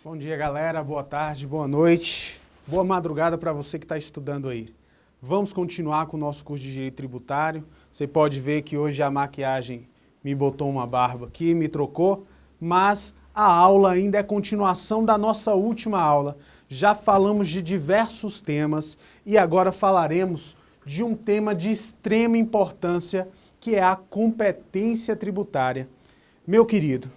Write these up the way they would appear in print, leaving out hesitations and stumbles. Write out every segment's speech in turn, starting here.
Bom dia, galera. Boa tarde, boa noite. Boa madrugada para você que está estudando aí. Vamos continuar com o nosso curso de Direito Tributário. Você pode ver que hoje a maquiagem me botou uma barba aqui, me trocou, mas a aula ainda é continuação da nossa última aula. Já falamos de diversos temas e agora falaremos de um tema de extrema importância, que é a competência tributária. Meu querido,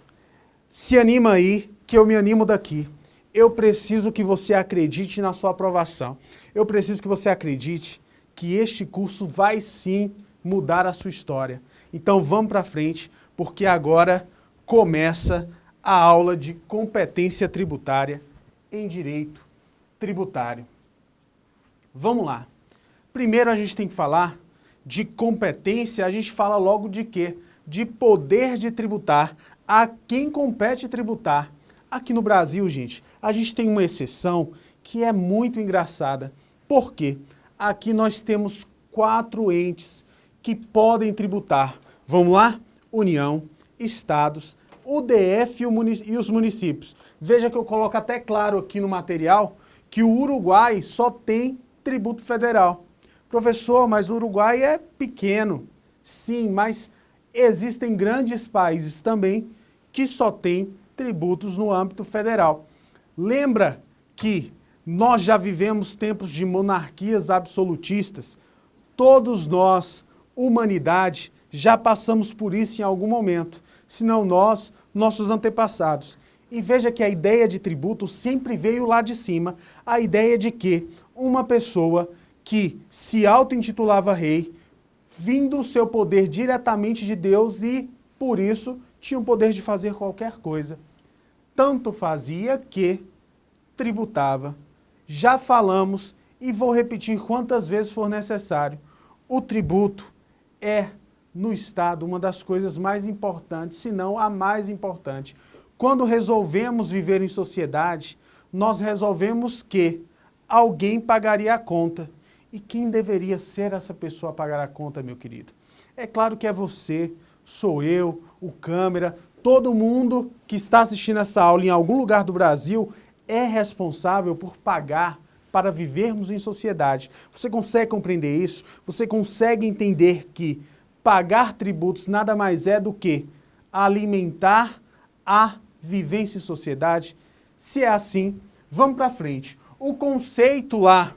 se anima aí, que eu me animo daqui. Eu preciso que você acredite na sua aprovação. Eu preciso que você acredite que este curso vai sim mudar a sua história. Então vamos para frente, porque agora começa a aula de competência tributária em direito tributário. Vamos lá. Primeiro a gente tem que falar de competência, a gente fala logo de quê? De poder de tributar, a quem compete tributar. Aqui no Brasil, gente, a gente tem uma exceção que é muito engraçada. Por quê? Aqui nós temos 4 entes que podem tributar. Vamos lá? União, Estados, o DF e os municípios. Veja que eu coloco até claro aqui no material que o Uruguai só tem tributo federal. Professor, mas o Uruguai é pequeno. Sim, mas existem grandes países também que só têm tributos no âmbito federal. Lembra que nós já vivemos tempos de monarquias absolutistas? Todos nós, humanidade, já passamos por isso em algum momento. Se não nós, nossos antepassados. E veja que a ideia de tributo sempre veio lá de cima. A ideia de que uma pessoa que se auto-intitulava rei, vindo o seu poder diretamente de Deus e, por isso, tinha o poder de fazer qualquer coisa. Tanto fazia que tributava. Já falamos e vou repetir quantas vezes for necessário. O tributo é, no Estado, uma das coisas mais importantes, se não a mais importante. Quando resolvemos viver em sociedade, nós resolvemos que alguém pagaria a conta. E quem deveria ser essa pessoa a pagar a conta, meu querido? É claro que é você, sou eu, o câmera, todo mundo que está assistindo essa aula em algum lugar do Brasil é responsável por pagar para vivermos em sociedade. Você consegue compreender isso? Você consegue entender que pagar tributos nada mais é do que alimentar a vivência em sociedade? Se é assim, vamos para frente. O conceito lá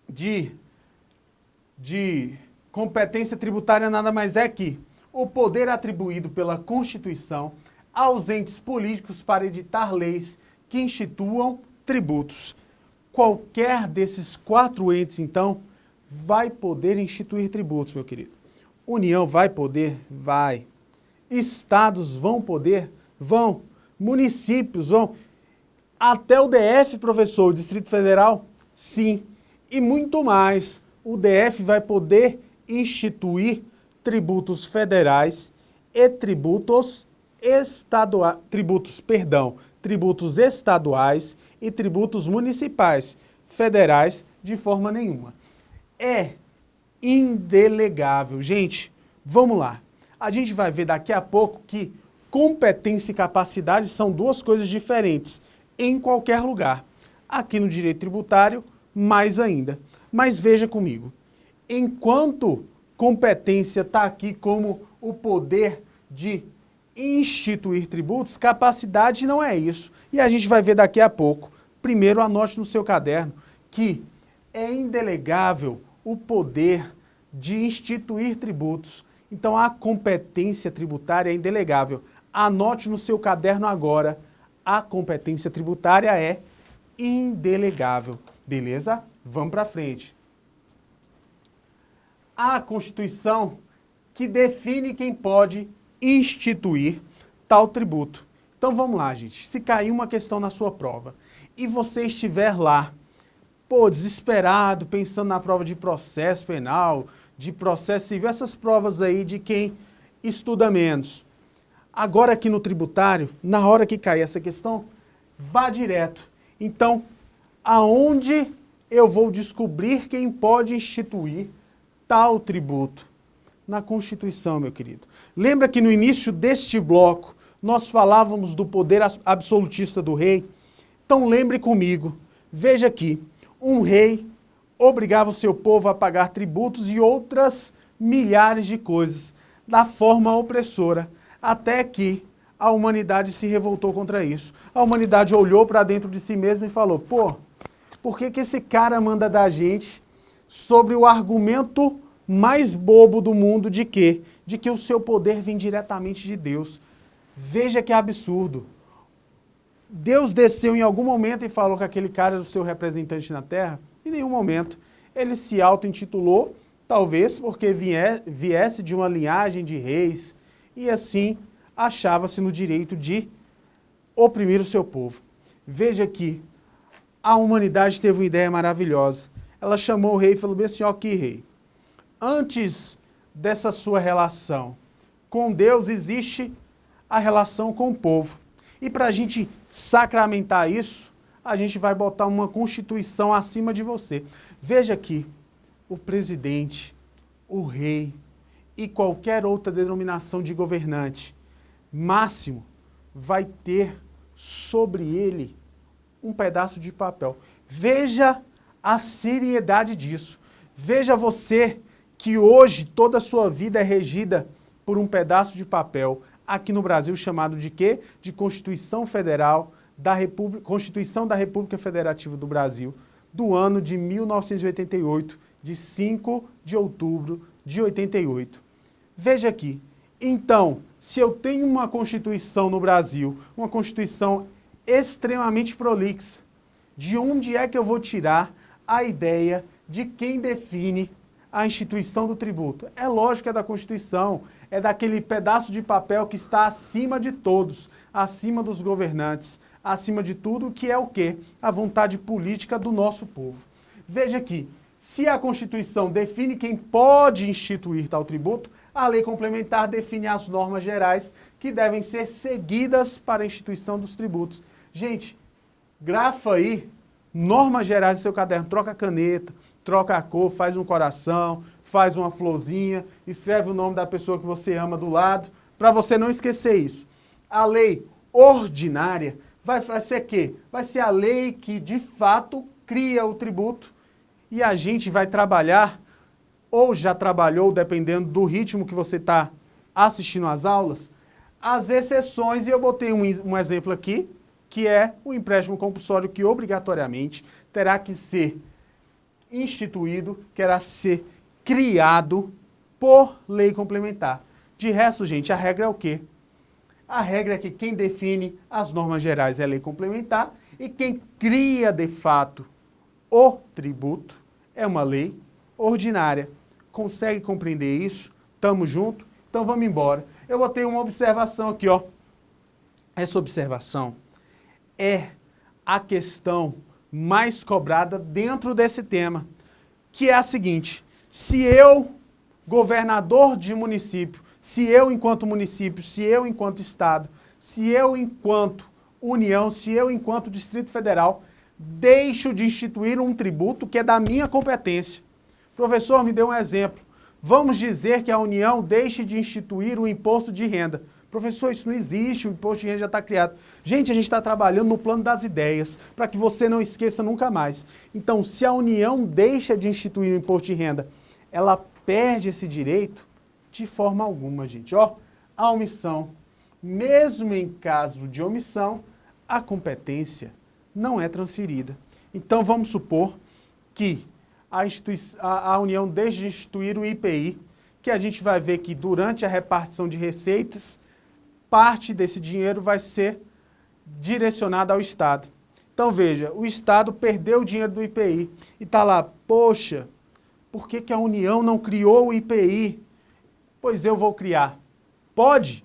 de competência tributária nada mais é que o poder atribuído pela Constituição aos entes políticos para editar leis que instituam tributos. Qualquer desses 4 entes, então, vai poder instituir tributos, meu querido. União vai poder? Vai. Estados vão poder? Vão. Municípios vão. Até o DF, professor, o Distrito Federal? Sim. E muito mais. O DF vai poder instituir tributos federais e tributos estaduais e tributos municipais. Federais, de forma nenhuma. É indelegável. Gente, vamos lá. A gente vai ver daqui a pouco que competência e capacidade são 2 coisas diferentes em qualquer lugar. Aqui no direito tributário, mais ainda. Mas veja comigo. Enquanto competência está aqui como o poder de instituir tributos, capacidade não é isso. E a gente vai ver daqui a pouco. Primeiro, anote no seu caderno que é indelegável o poder de instituir tributos. Então, a competência tributária é indelegável. Anote no seu caderno agora. A competência tributária é indelegável. Beleza? Vamos para frente. A Constituição que define quem pode instituir tal tributo. Então vamos lá, gente. Se cair uma questão na sua prova e você estiver lá, desesperado, pensando na prova de processo penal, de processo civil, essas provas aí de quem estuda menos. Agora aqui no tributário, na hora que cair essa questão, vá direto. Então, aonde eu vou descobrir quem pode instituir tal tributo? Na Constituição, meu querido. Lembra que no início deste bloco nós falávamos do poder absolutista do rei. Então lembre comigo, veja aqui, um rei obrigava o seu povo a pagar tributos e outras milhares de coisas, da forma opressora, até que a humanidade se revoltou contra isso. A humanidade olhou para dentro de si mesma e falou, pô, por que esse cara manda da gente sobre o argumento mais bobo do mundo de quê? De que o seu poder vem diretamente de Deus. Veja que absurdo. Deus desceu em algum momento e falou que aquele cara era o seu representante na Terra? Em nenhum momento. Ele se auto-intitulou, talvez porque viesse de uma linhagem de reis e assim achava-se no direito de oprimir o seu povo. Veja que a humanidade teve uma ideia maravilhosa. Ela chamou o rei e falou bem assim, ó, aqui, rei, antes dessa sua relação com Deus, existe a relação com o povo. E para a gente sacramentar isso, a gente vai botar uma constituição acima de você. Veja aqui, o presidente, o rei e qualquer outra denominação de governante máximo vai ter sobre ele um pedaço de papel. Veja a seriedade disso. Veja você que hoje toda a sua vida é regida por um pedaço de papel, aqui no Brasil chamado de quê? De Constituição Federal, Constituição da República Federativa do Brasil, do ano de 1988, de 5 de outubro de 88. Veja aqui, então, se eu tenho uma Constituição no Brasil, uma Constituição extremamente prolixa, de onde é que eu vou tirar a ideia de quem define a instituição do tributo? É lógico que é da Constituição, é daquele pedaço de papel que está acima de todos, acima dos governantes, acima de tudo, que é o quê? A vontade política do nosso povo. Veja aqui, se a Constituição define quem pode instituir tal tributo, a lei complementar define as normas gerais que devem ser seguidas para a instituição dos tributos. Gente, grafa aí normas gerais do seu caderno, troca a caneta, troca a cor, faz um coração, faz uma florzinha, escreve o nome da pessoa que você ama do lado, para você não esquecer isso. A lei ordinária vai ser o quê? Vai ser a lei que, de fato, cria o tributo e a gente vai trabalhar, ou já trabalhou, dependendo do ritmo que você está assistindo às aulas, as exceções, e eu botei um exemplo aqui, que é o empréstimo compulsório que obrigatoriamente terá que ser instituído, terá que ser criado por lei complementar. De resto, gente, a regra é o quê? A regra é que quem define as normas gerais é a lei complementar e quem cria, de fato, o tributo é uma lei ordinária. Consegue compreender isso? Tamo junto? Então vamos embora. Eu botei uma observação aqui, ó. Essa observação é a questão mais cobrada dentro desse tema, que é a seguinte: se eu, governador de município, se eu enquanto município, se eu enquanto estado, se eu enquanto União, se eu enquanto Distrito Federal, deixo de instituir um tributo que é da minha competência. Professor, me dê um exemplo. Vamos dizer que a União deixe de instituir o imposto de renda. Professor, isso não existe, o imposto de renda já está criado. Gente, a gente está trabalhando no plano das ideias, para que você não esqueça nunca mais. Então, se a União deixa de instituir o imposto de renda, ela perde esse direito? De forma alguma, gente. Ó, a omissão, mesmo em caso de omissão, a competência não é transferida. Então, vamos supor que a União deixe de instituir o IPI, que a gente vai ver que durante a repartição de receitas, parte desse dinheiro vai ser direcionada ao Estado. Então veja, o Estado perdeu o dinheiro do IPI e está lá, poxa, por que a União não criou o IPI? Pois eu vou criar. Pode?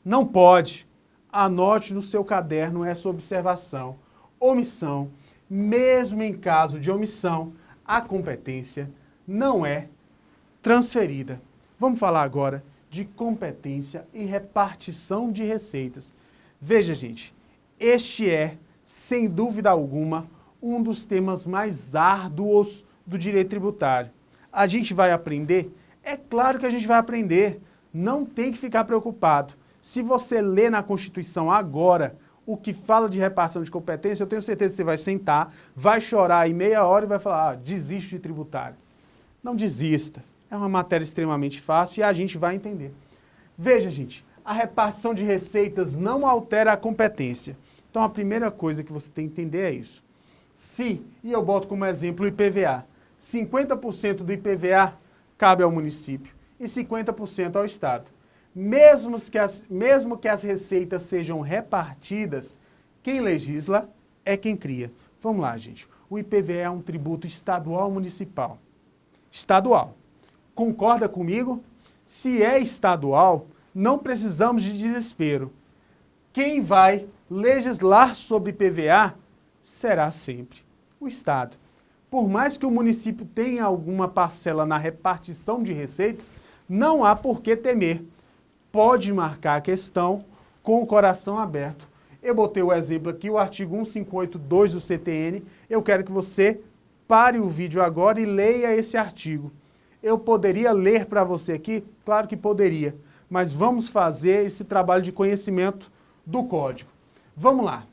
Não pode. Anote no seu caderno essa observação. Omissão, mesmo em caso de omissão, a competência não é transferida. Vamos falar agora de competência e repartição de receitas. Veja, gente, este é, sem dúvida alguma, um dos temas mais árduos do direito tributário. A gente vai aprender? É claro que a gente vai aprender. Não tem que ficar preocupado. Se você lê na Constituição agora o que fala de repartição de competência, eu tenho certeza que você vai sentar, vai chorar em meia hora e vai falar, desisto de tributário. Não desista. É uma matéria extremamente fácil e a gente vai entender. Veja, gente, a repartição de receitas não altera a competência. Então, a primeira coisa que você tem que entender é isso. Se, e eu boto como exemplo o IPVA, 50% do IPVA cabe ao município e 50% ao Estado. Mesmo que as receitas sejam repartidas, quem legisla é quem cria. Vamos lá, gente. O IPVA é um tributo estadual municipal. Estadual. Concorda comigo? Se é estadual, não precisamos de desespero. Quem vai legislar sobre IPVA será sempre o Estado. Por mais que o município tenha alguma parcela na repartição de receitas, não há por que temer. Pode marcar a questão com o coração aberto. Eu botei o exemplo aqui, o artigo 1582 do CTN. Eu quero que você pare o vídeo agora e leia esse artigo. Eu poderia ler para você aqui? Claro que poderia. Mas vamos fazer esse trabalho de conhecimento do Código. Vamos lá.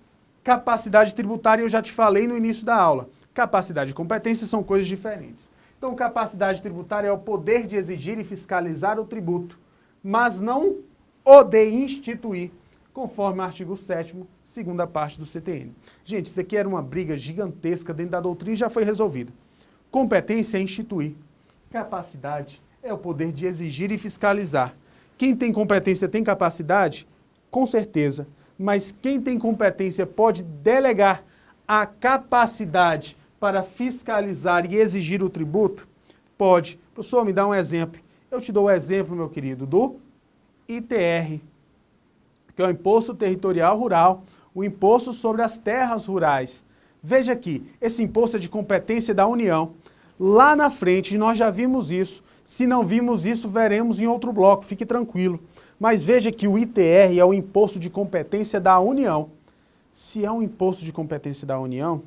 Capacidade tributária, eu já te falei no início da aula. Capacidade e competência são coisas diferentes. Então, capacidade tributária é o poder de exigir e fiscalizar o tributo, mas não o de instituir, conforme o artigo 7º, segunda parte do CTN. Gente, isso aqui era uma briga gigantesca dentro da doutrina e já foi resolvida. Competência é instituir. Capacidade é o poder de exigir e fiscalizar. Quem tem competência tem capacidade? Com certeza. Mas quem tem competência pode delegar a capacidade para fiscalizar e exigir o tributo? Pode. Professor, me dá um exemplo. Eu te dou o exemplo, meu querido, do ITR, que é o Imposto Territorial Rural, o Imposto sobre as Terras Rurais. Veja aqui, esse imposto é de competência da União. Lá na frente, nós já vimos isso. Se não vimos isso, veremos em outro bloco, fique tranquilo. Mas veja que o ITR é o imposto de competência da União. Se é um imposto de competência da União,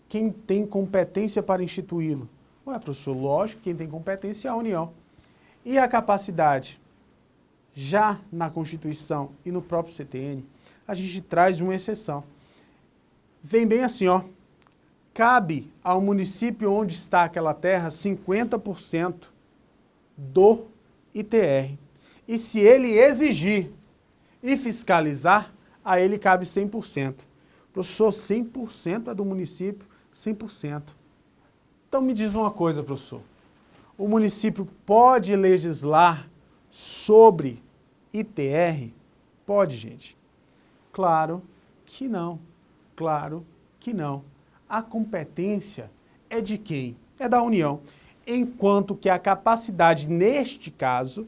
quem tem competência para instituí-lo? Ué, professor, lógico, quem tem competência é a União. E a capacidade? Já na Constituição e no próprio CTN, a gente traz uma exceção. Vem bem assim, ó. Cabe ao município onde está aquela terra 50% do ITR. E se ele exigir e fiscalizar, a ele cabe 100%. Professor, 100% é do município, 100%. Então me diz uma coisa, professor. O município pode legislar sobre ITR? Pode, gente. Claro que não. Claro que não. A competência é de quem? É da União. Enquanto que a capacidade, neste caso,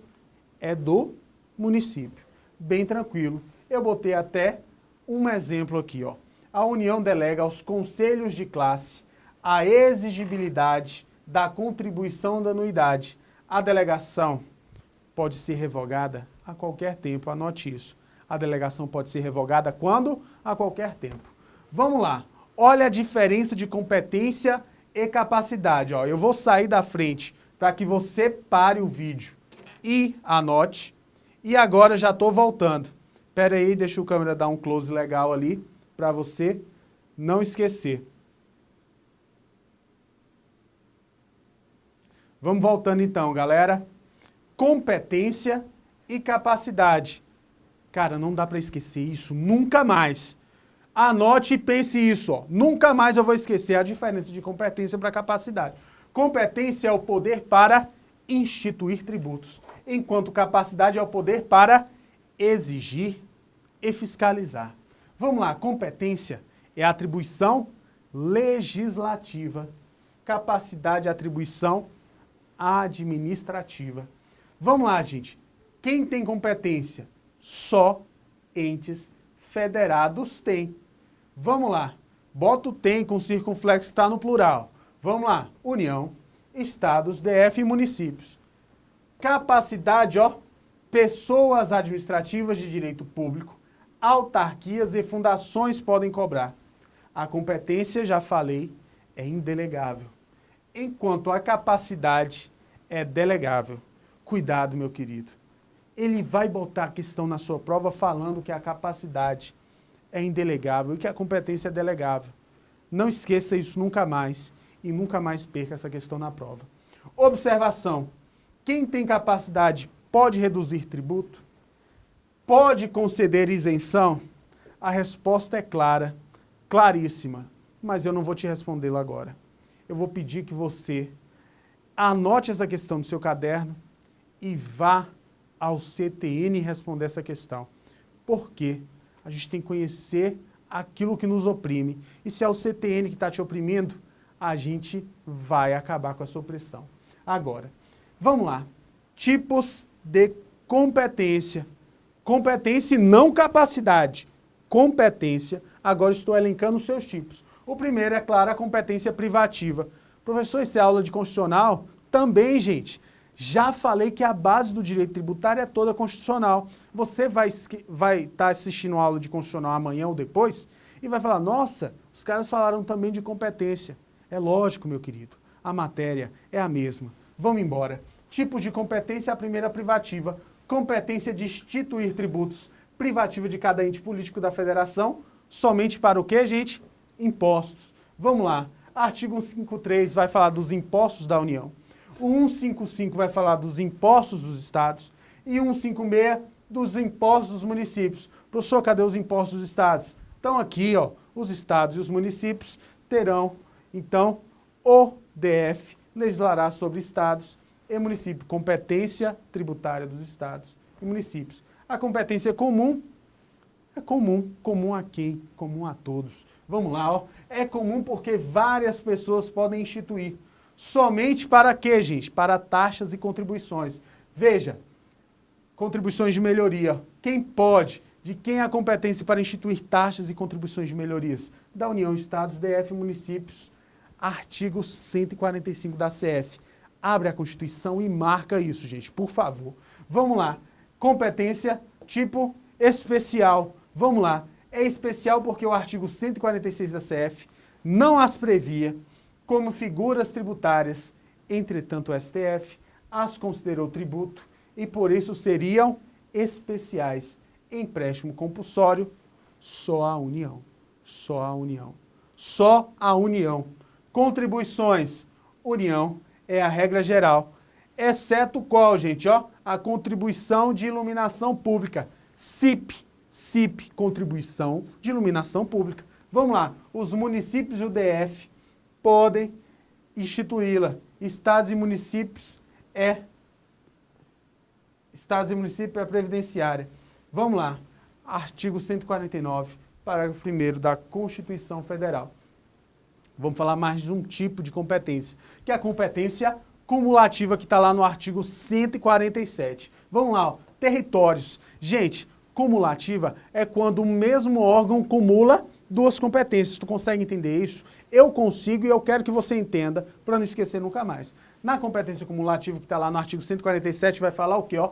é do município. Bem tranquilo. Eu botei até um exemplo aqui, ó. A União delega aos conselhos de classe a exigibilidade da contribuição da anuidade. A delegação pode ser revogada a qualquer tempo, anote isso. A delegação pode ser revogada quando? A qualquer tempo. Vamos lá. Olha a diferença de competência e capacidade. Ó, eu vou sair da frente para que você pare o vídeo e anote. E agora já estou voltando. Espera aí, deixa o câmera dar um close legal ali para você não esquecer. Vamos voltando então, galera. Competência e capacidade. Cara, não dá para esquecer isso, nunca mais. Anote e pense isso, ó. Nunca mais eu vou esquecer a diferença de competência para capacidade. Competência é o poder para instituir tributos, enquanto capacidade é o poder para exigir e fiscalizar. Vamos lá, competência é a atribuição legislativa, capacidade é a atribuição administrativa. Vamos lá, gente. Quem tem competência? Só entes federados têm. Vamos lá. Bota o tem com circunflexo que está no plural. Vamos lá. União, estados, DF e municípios. Capacidade, ó. Pessoas administrativas de direito público, autarquias e fundações podem cobrar. A competência, já falei, é indelegável. Enquanto a capacidade é delegável. Cuidado, meu querido. ele vai botar a questão na sua prova falando que a capacidade é indelegável e que a competência é delegável. Não esqueça isso nunca mais e nunca mais perca essa questão na prova. Observação. Quem tem capacidade pode reduzir tributo? Pode conceder isenção? A resposta é clara, claríssima, mas eu não vou te respondê-la agora. Eu vou pedir que você anote essa questão no seu caderno e vá ao CTN responder essa questão. Por quê? A gente tem que conhecer aquilo que nos oprime. E se é o CTN que está te oprimindo, a gente vai acabar com a sua opressão. Agora, vamos lá. Tipos de competência. Competência e não capacidade. Competência. Agora estou elencando os seus tipos. O primeiro, é claro, a competência privativa. Professor, isso é aula de constitucional? Também, gente. Já falei que a base do direito tributário é toda constitucional. Você vai estar assistindo a aula de constitucional amanhã ou depois e vai falar, nossa, os caras falaram também de competência. É lógico, meu querido. A matéria é a mesma. Vamos embora. Tipos de competência, a primeira privativa. Competência de instituir tributos. Privativa de cada ente político da federação. Somente para o quê, gente? Impostos. Vamos lá. Artigo 153 vai falar dos impostos da União. O 155 vai falar dos impostos dos estados e o 156 dos impostos dos municípios. Professor, cadê os impostos dos estados? Então aqui, ó, os estados e os municípios terão, então, o DF legislará sobre estados e municípios, competência tributária dos estados e municípios. A competência comum é comum a quem? Comum a todos. Vamos lá, ó. É comum porque várias pessoas podem instituir. Somente para quê, gente? Para taxas e contribuições. Veja, contribuições de melhoria. Quem pode? De quem é a competência para instituir taxas e contribuições de melhorias? Da União, Estados, DF, municípios. Artigo 145 da CF. Abre a Constituição e marca isso, gente, por favor. Vamos lá. Competência tipo especial. Vamos lá. É especial porque o artigo 146 da CF não as previa como figuras tributárias. Entretanto, o STF as considerou tributo e por isso seriam especiais. Empréstimo compulsório, só a União. Só a União. Só a União. Contribuições, União é a regra geral. Exceto qual, gente? Ó, a contribuição de iluminação pública. CIP, contribuição de iluminação pública. Vamos lá. Os municípios e o DF podem instituí-la. Estados e municípios é previdenciária. Vamos lá. Artigo 149, parágrafo 1º da Constituição Federal. Vamos falar mais de um tipo de competência, que é a competência cumulativa que está lá no artigo 147. Vamos lá, ó. Territórios. Gente, cumulativa é quando o mesmo órgão cumula duas competências. Tu consegue entender isso? Eu consigo e eu quero que você entenda para não esquecer nunca mais. Na competência cumulativa que está lá no artigo 147 vai falar o quê? Ó?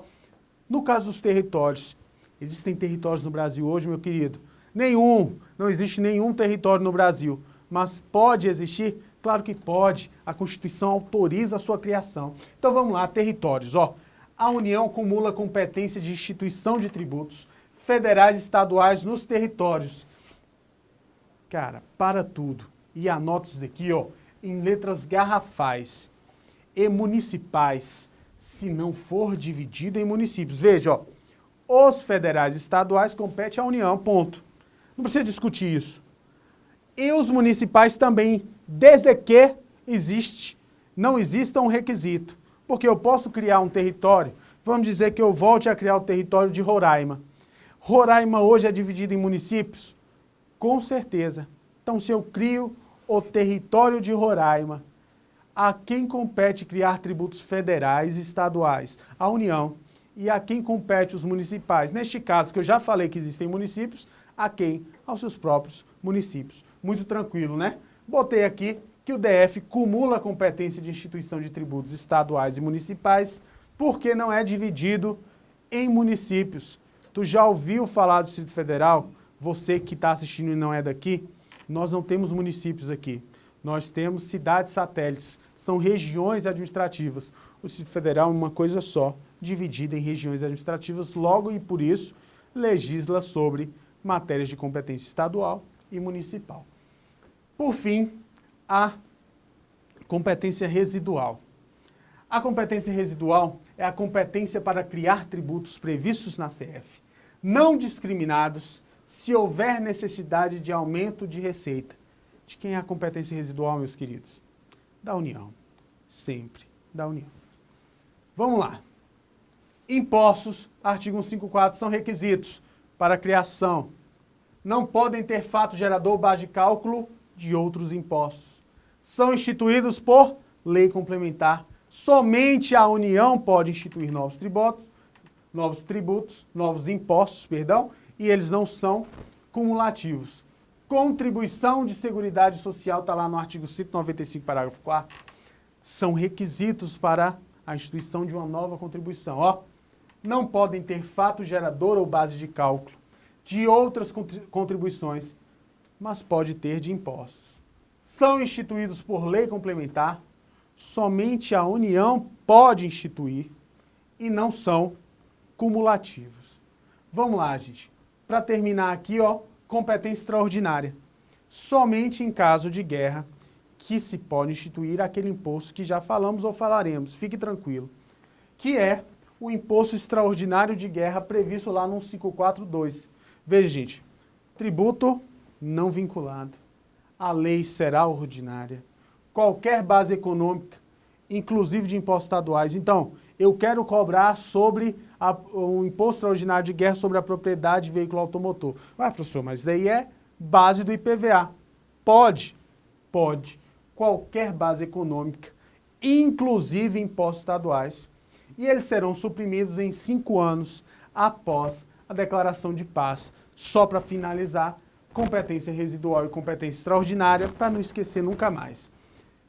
No caso dos territórios, existem territórios no Brasil hoje, meu querido? Nenhum, não existe nenhum território no Brasil, mas pode existir? Claro que pode, a Constituição autoriza a sua criação. Então vamos lá, territórios, ó. A União acumula competência de instituição de tributos federais e estaduais nos territórios. Cara, para tudo. E anota isso daqui, ó, em letras garrafais e municipais, se não for dividido em municípios. Veja, ó, os federais e estaduais competem à União, ponto. Não precisa discutir isso. E os municipais também, desde que não exista um requisito. Porque eu posso criar um território, vamos dizer que eu volte a criar o território de Roraima. Roraima hoje é dividido em municípios? Com certeza. Então, se eu crio o território de Roraima, a quem compete criar tributos federais e estaduais? A União. E a quem compete os municipais? Neste caso, que eu já falei que existem municípios, a quem? Aos seus próprios municípios. Muito tranquilo, né? Botei aqui que o DF cumula a competência de instituição de tributos estaduais e municipais porque não é dividido em municípios. Tu já ouviu falar do Distrito Federal? Você que está assistindo e não é daqui, nós não temos municípios aqui. Nós temos cidades satélites, são regiões administrativas. O Distrito Federal é uma coisa só, dividida em regiões administrativas, logo e por isso legisla sobre matérias de competência estadual e municipal. Por fim, a competência residual. A competência residual é a competência para criar tributos previstos na CF, não discriminados, se houver necessidade de aumento de receita. De quem é a competência residual, meus queridos? Da União. Sempre da União. Vamos lá. Impostos, artigo 154, são requisitos para a criação. Não podem ter fato gerador ou base de cálculo de outros impostos. São instituídos por lei complementar. Somente a União pode instituir novos impostos, e eles não são cumulativos. Contribuição de Seguridade Social, está lá no artigo 195, parágrafo 4º, são requisitos para a instituição de uma nova contribuição. Não podem ter fato gerador ou base de cálculo de outras contribuições, mas pode ter de impostos. São instituídos por lei complementar, somente a União pode instituir e não são cumulativos. Vamos lá, gente. Para terminar aqui, competência extraordinária. Somente em caso de guerra que se pode instituir aquele imposto que já falamos ou falaremos, fique tranquilo, que é o imposto extraordinário de guerra previsto lá no 542. Veja, gente, tributo não vinculado, a lei será ordinária, qualquer base econômica, inclusive de impostos estaduais. Então, eu quero cobrar sobre o imposto extraordinário de guerra sobre a propriedade de veículo automotor. Professor, mas daí é base do IPVA. Pode. Qualquer base econômica, inclusive impostos estaduais. E eles serão suprimidos em 5 anos após a declaração de paz. Só para finalizar, competência residual e competência extraordinária, para não esquecer nunca mais.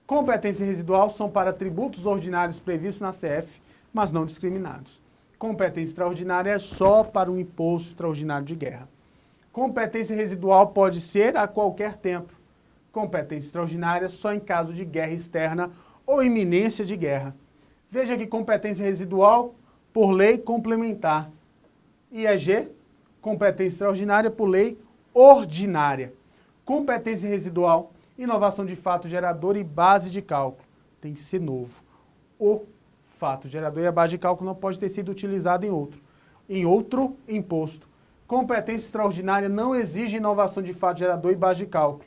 Competência residual são para tributos ordinários previstos na CF, mas não discriminados. Competência extraordinária é só para um imposto extraordinário de guerra. Competência residual pode ser a qualquer tempo. Competência extraordinária só em caso de guerra externa ou iminência de guerra. Veja que competência residual por lei complementar. IEG, competência extraordinária por lei ordinária. Competência residual, inovação de fato gerador e base de cálculo. Tem que ser novo. O fato gerador e a base de cálculo não pode ter sido utilizado em outro imposto. Competência extraordinária não exige inovação de fato gerador e base de cálculo.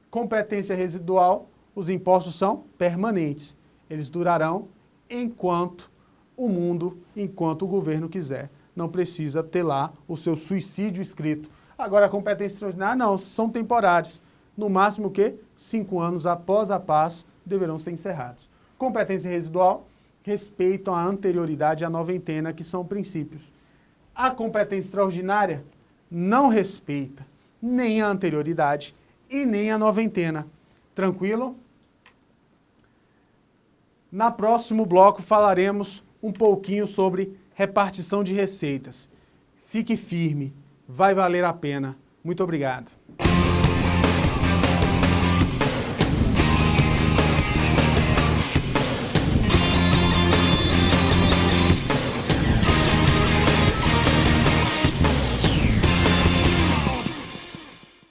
Competência residual, os impostos são permanentes. Eles durarão enquanto o governo quiser. Não precisa ter lá o seu suicídio escrito. Agora, a competência extraordinária, não, são temporários. No máximo, o quê? 5 anos após a paz, deverão ser encerrados. Competência residual, respeitam a anterioridade e a noventena, que são princípios. A competência extraordinária não respeita nem a anterioridade e nem a noventena. Tranquilo? Na próximo bloco falaremos um pouquinho sobre repartição de receitas. Fique firme, vai valer a pena. Muito obrigado.